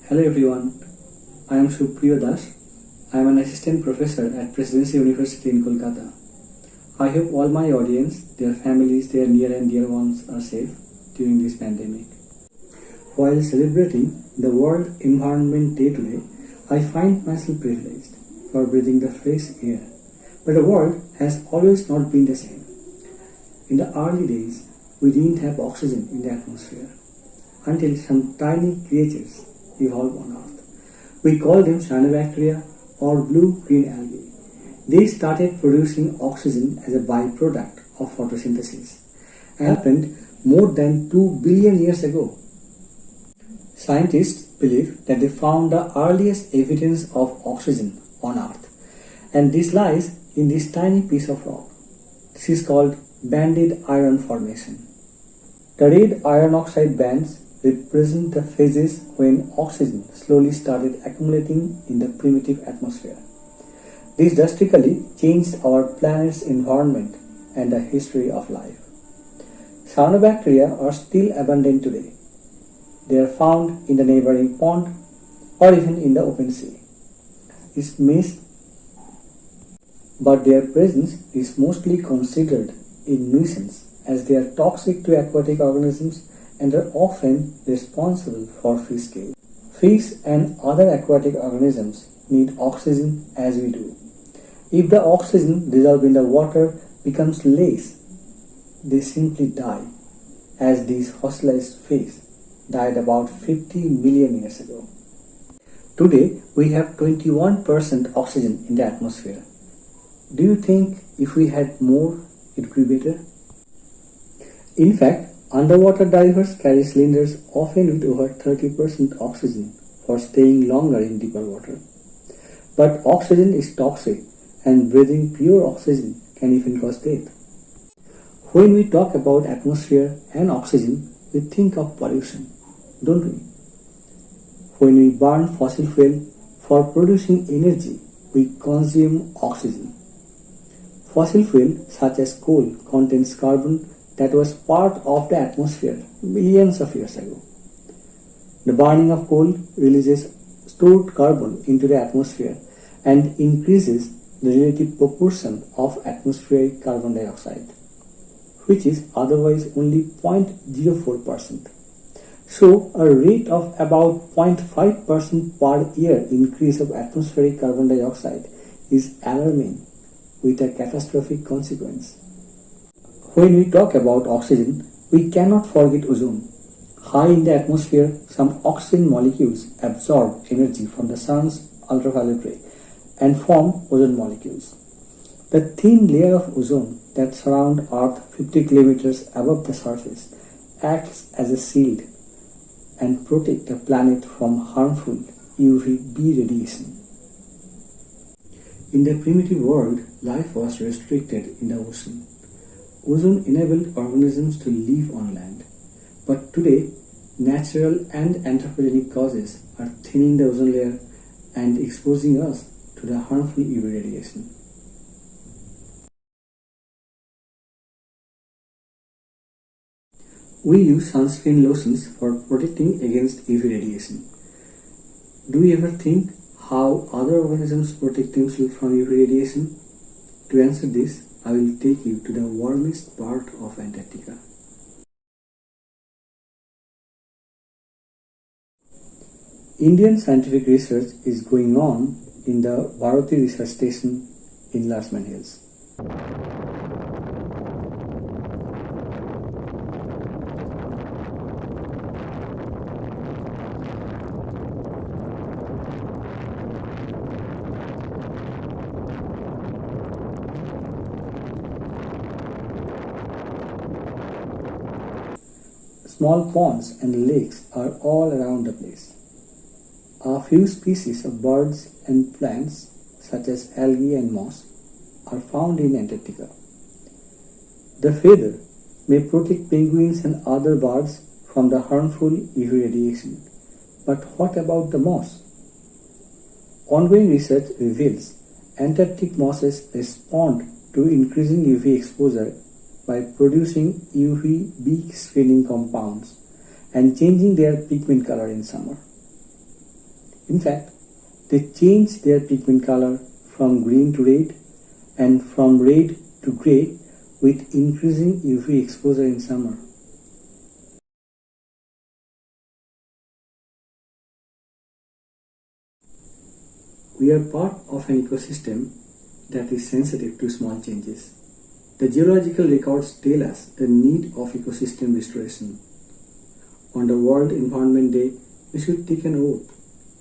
Hello everyone, I am Supriyo. I am an assistant professor at Presidency University in Kolkata. I hope all my audience, their families, their near and dear ones are safe during this pandemic. While celebrating the World Environment Day today, I find myself privileged for breathing the fresh air. But the world has always not been the same. In the early days, we didn't have oxygen in the atmosphere until some tiny creatures evolved on Earth. We call them cyanobacteria or blue-green algae. They started producing oxygen as a byproduct of photosynthesis and happened more than 2 billion years ago. Scientists believe that they found the earliest evidence of oxygen on Earth, and this lies in this tiny piece of rock. This is called banded iron formation. The red iron oxide bands represent the phases when oxygen slowly started accumulating in the primitive atmosphere. This drastically changed our planet's environment and the history of life. Cyanobacteria are still abundant today. They are found in the neighboring pond or even in the open sea. It's missed, but their presence is mostly considered a nuisance as they are toxic to aquatic organisms and are often responsible for fish kills. Fish and other aquatic organisms need oxygen as we do. If the oxygen dissolved in the water becomes less, they simply die, as these fossilized fish died about 50 million years ago. Today, we have 21% oxygen in the atmosphere. Do you think if we had more, it would be better? In fact, underwater divers carry cylinders often with over 30% oxygen for staying longer in deeper water. But oxygen is toxic, and breathing pure oxygen can even cause death. When we talk about atmosphere and oxygen, we think of pollution, don't we? When we burn fossil fuel for producing energy, we consume oxygen. Fossil fuel such as coal contains carbon that was part of the atmosphere millions of years ago. The burning of coal releases stored carbon into the atmosphere and increases the relative proportion of atmospheric carbon dioxide, which is otherwise only 0.04%. So, a rate of about 0.5% per year increase of atmospheric carbon dioxide is alarming with a catastrophic consequence. When we talk about oxygen, we cannot forget ozone. High in the atmosphere, some oxygen molecules absorb energy from the sun's ultraviolet ray and form ozone molecules. The thin layer of ozone that surrounds Earth 50 kilometers above the surface acts as a shield and protects the planet from harmful UVB radiation. In the primitive world, life was restricted in the ocean. Ozone enabled organisms to live on land, but today natural and anthropogenic causes are thinning the ozone layer and exposing us to the harmful UV radiation. We use sunscreen lotions for protecting against UV radiation. Do you ever think how other organisms protect themselves from UV radiation? To answer this, I will take you to the warmest part of Antarctica. Indian scientific research is going on in the Bharati Research Station in Lasman Hills. Small ponds and lakes are all around the place. A few species of birds and plants, such as algae and moss, are found in Antarctica. The feather may protect penguins and other birds from the harmful UV radiation. But what about the moss? Ongoing research reveals Antarctic mosses respond to increasing UV exposure by producing UVB screening compounds and changing their pigment color in summer. In fact, they change their pigment color from green to red and from red to grey with increasing UV exposure in summer. We are part of an ecosystem that is sensitive to small changes. The geological records tell us the need of ecosystem restoration. On the World Environment Day, we should take an oath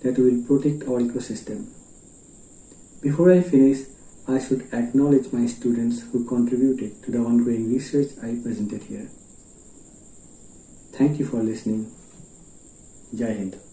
that we will protect our ecosystem. Before I finish, I should acknowledge my students who contributed to the ongoing research I presented here. Thank you for listening. Jai Hind.